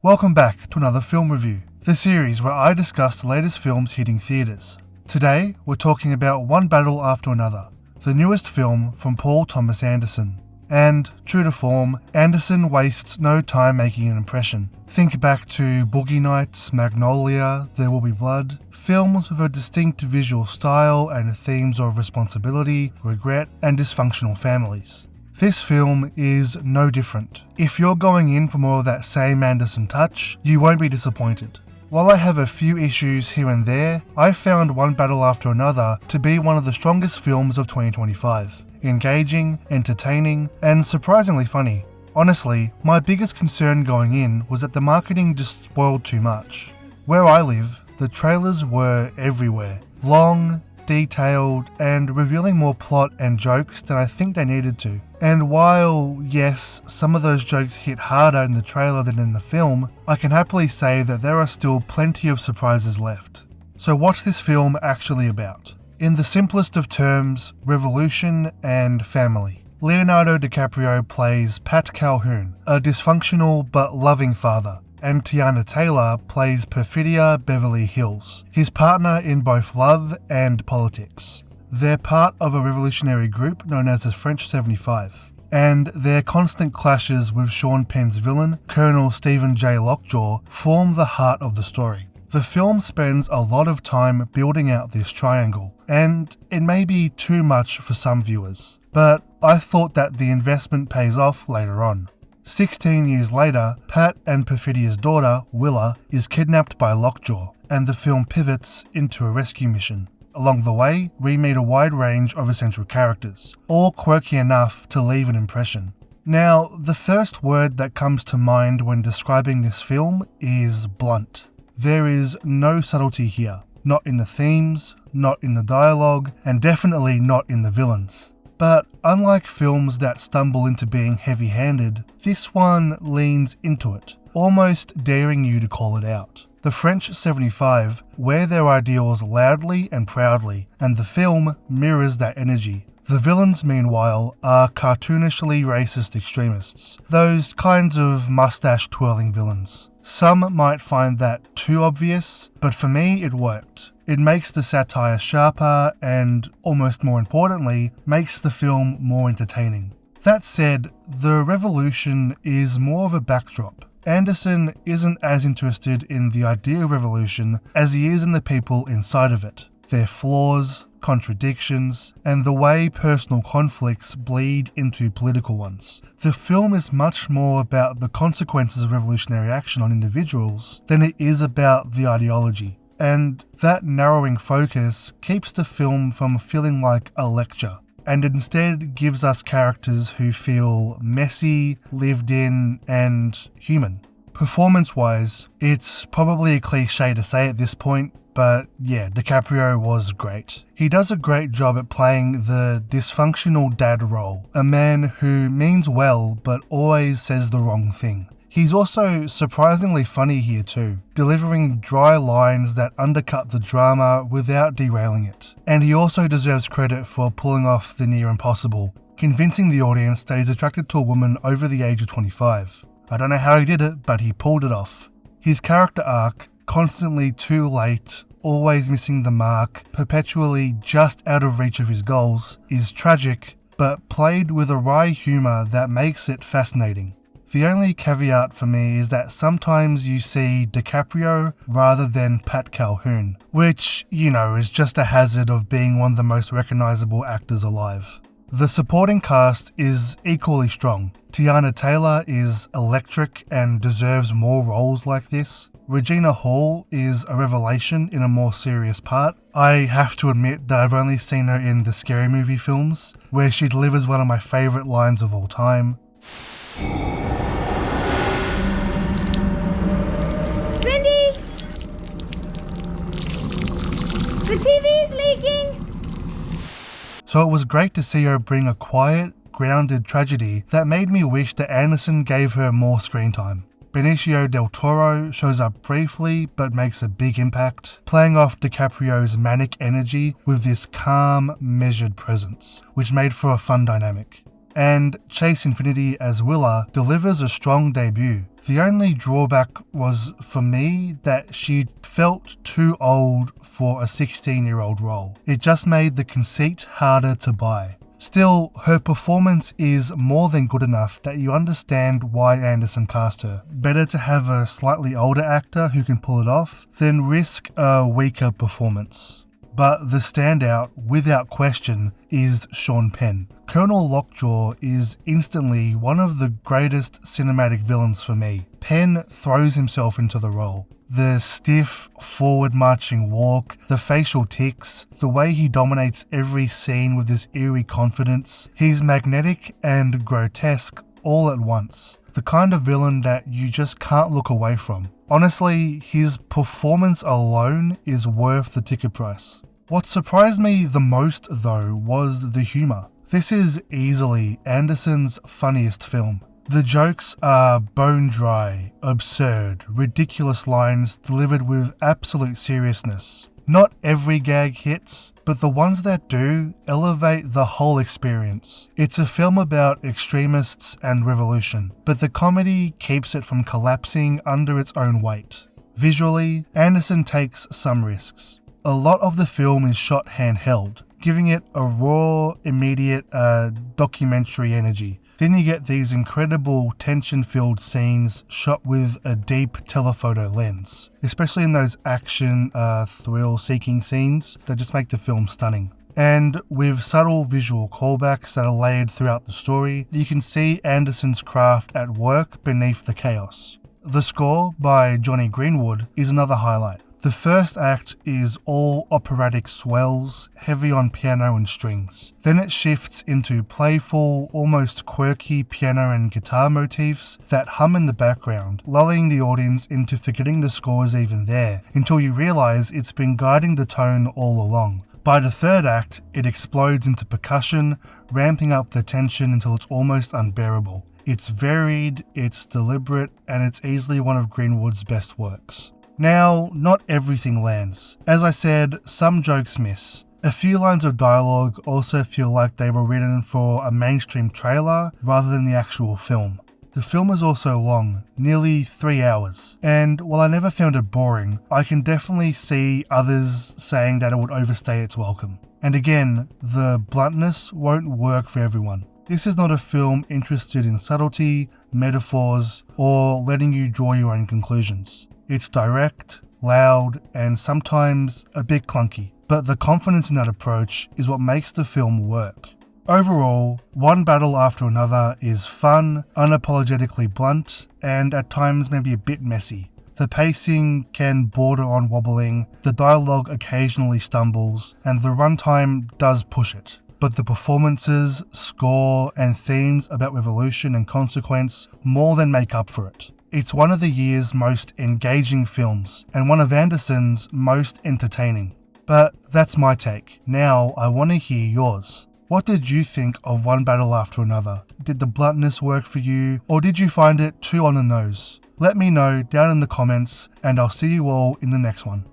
Welcome back to another film review, the series where I discuss the latest films hitting theatres. Today, we're talking about One Battle After Another, the newest film from Paul Thomas Anderson. And, true to form, Anderson wastes no time making an impression. Think back to Boogie Nights, Magnolia, There Will Be Blood, films with a distinct visual style and themes of responsibility, regret, and dysfunctional families. This film is no different. If you're going in for more of that same Anderson touch, you won't be disappointed. While I have a few issues here and there, I found One Battle After Another to be one of the strongest films of 2025. Engaging, entertaining, and surprisingly funny. Honestly, my biggest concern going in was that the marketing just spoiled too much. Where I live, the trailers were everywhere. Long, detailed, and revealing more plot and jokes than I think they needed to. And while, yes, some of those jokes hit harder in the trailer than in the film, I can happily say that there are still plenty of surprises left. So what's this film actually about? In the simplest of terms, revolution and family. Leonardo DiCaprio plays Pat Calhoun, a dysfunctional but loving father, and Teyana Taylor plays Perfidia Beverly Hills, his partner in both love and politics. They're part of a revolutionary group known as the French 75, and their constant clashes with Sean Penn's villain, Colonel Stephen J. Lockjaw, form the heart of the story. The film spends a lot of time building out this triangle, and it may be too much for some viewers, but I thought that the investment pays off later on. 16 years later, Pat and Perfidia's daughter, Willa, is kidnapped by Lockjaw, and the film pivots into a rescue mission. Along the way, we meet a wide range of essential characters, all quirky enough to leave an impression. Now, the first word that comes to mind when describing this film is blunt. There is no subtlety here, not in the themes, not in the dialogue, and definitely not in the villains. But unlike films that stumble into being heavy-handed, this one leans into it, almost daring you to call it out. The French 75 wear their ideals loudly and proudly, and the film mirrors that energy. The villains, meanwhile, are cartoonishly racist extremists, those kinds of mustache-twirling villains. Some might find that too obvious, but for me it worked. It makes the satire sharper and, almost more importantly, makes the film more entertaining. That said, the revolution is more of a backdrop. Anderson isn't as interested in the idea of revolution as he is in the people inside of it, their flaws, contradictions, and the way personal conflicts bleed into political ones. The film is much more about the consequences of revolutionary action on individuals than it is about the ideology. And that narrowing focus keeps the film from feeling like a lecture, and instead gives us characters who feel messy, lived in, and human. Performance-wise, it's probably a cliche to say at this point, but yeah, DiCaprio was great. He does a great job at playing the dysfunctional dad role, a man who means well but always says the wrong thing. He's also surprisingly funny here too, delivering dry lines that undercut the drama without derailing it. And he also deserves credit for pulling off the near impossible, convincing the audience that he's attracted to a woman over the age of 25. I don't know how he did it, but he pulled it off. His character arc, constantly too late, always missing the mark, perpetually just out of reach of his goals, is tragic, but played with a wry humour that makes it fascinating. The only caveat for me is that sometimes you see DiCaprio rather than Pat Calhoun, which, is just a hazard of being one of the most recognisable actors alive. The supporting cast is equally strong. Teyana Taylor is electric and deserves more roles like this. Regina Hall is a revelation in a more serious part. I have to admit that I've only seen her in the Scary Movie films, where she delivers one of my favourite lines of all time. The TV's leaking! So it was great to see her bring a quiet, grounded tragedy that made me wish that Anderson gave her more screen time. Benicio del Toro shows up briefly but makes a big impact, playing off DiCaprio's manic energy with this calm, measured presence, which made for a fun dynamic. and Chase Infinity as Willa delivers a strong debut. The only drawback was for me that she felt too old for a 16-year-old role. It just made the conceit harder to buy. Still, her performance is more than good enough that you understand why Anderson cast her. Better to have a slightly older actor who can pull it off than risk a weaker performance. But the standout, without question, is Sean Penn. Colonel Lockjaw is instantly one of the greatest cinematic villains for me. Penn throws himself into the role. The stiff, forward-marching walk, the facial tics, the way he dominates every scene with this eerie confidence. He's magnetic and grotesque all at once. The kind of villain that you just can't look away from. Honestly, his performance alone is worth the ticket price. What surprised me the most, though, was the humour. This is easily Anderson's funniest film. The jokes are bone-dry, absurd, ridiculous lines delivered with absolute seriousness. Not every gag hits, but the ones that do elevate the whole experience. It's a film about extremists and revolution, but the comedy keeps it from collapsing under its own weight. Visually, Anderson takes some risks. A lot of the film is shot handheld, giving it a raw, immediate, documentary energy. Then you get these incredible tension-filled scenes shot with a deep telephoto lens, especially in those action, thrill-seeking scenes that just make the film stunning. And with subtle visual callbacks that are laid throughout the story, you can see Anderson's craft at work beneath the chaos. The score by Johnny Greenwood is another highlight. The first act is all operatic swells, heavy on piano and strings. Then it shifts into playful, almost quirky piano and guitar motifs that hum in the background, lulling the audience into forgetting the score is even there, until you realise it's been guiding the tone all along. By the third act, it explodes into percussion, ramping up the tension until it's almost unbearable. It's varied, it's deliberate, and it's easily one of Greenwood's best works. Now, not everything lands. As I said, some jokes miss. A few lines of dialogue also feel like they were written for a mainstream trailer rather than the actual film. The film is also long, nearly 3 hours, and while I never found it boring, I can definitely see others saying that it would overstay its welcome. And again, the bluntness won't work for everyone. This is not a film interested in subtlety, metaphors, or letting you draw your own conclusions. It's direct, loud, and sometimes a bit clunky, but the confidence in that approach is what makes the film work. Overall, One Battle After Another is fun, unapologetically blunt, and at times maybe a bit messy. The pacing can border on wobbling, the dialogue occasionally stumbles, and the runtime does push it. But the performances, score, and themes about revolution and consequence more than make up for it. It's one of the year's most engaging films, and one of Anderson's most entertaining. But that's my take. Now I want to hear yours. What did you think of One Battle After Another? Did the bluntness work for you, or did you find it too on the nose? Let me know down in the comments, and I'll see you all in the next one.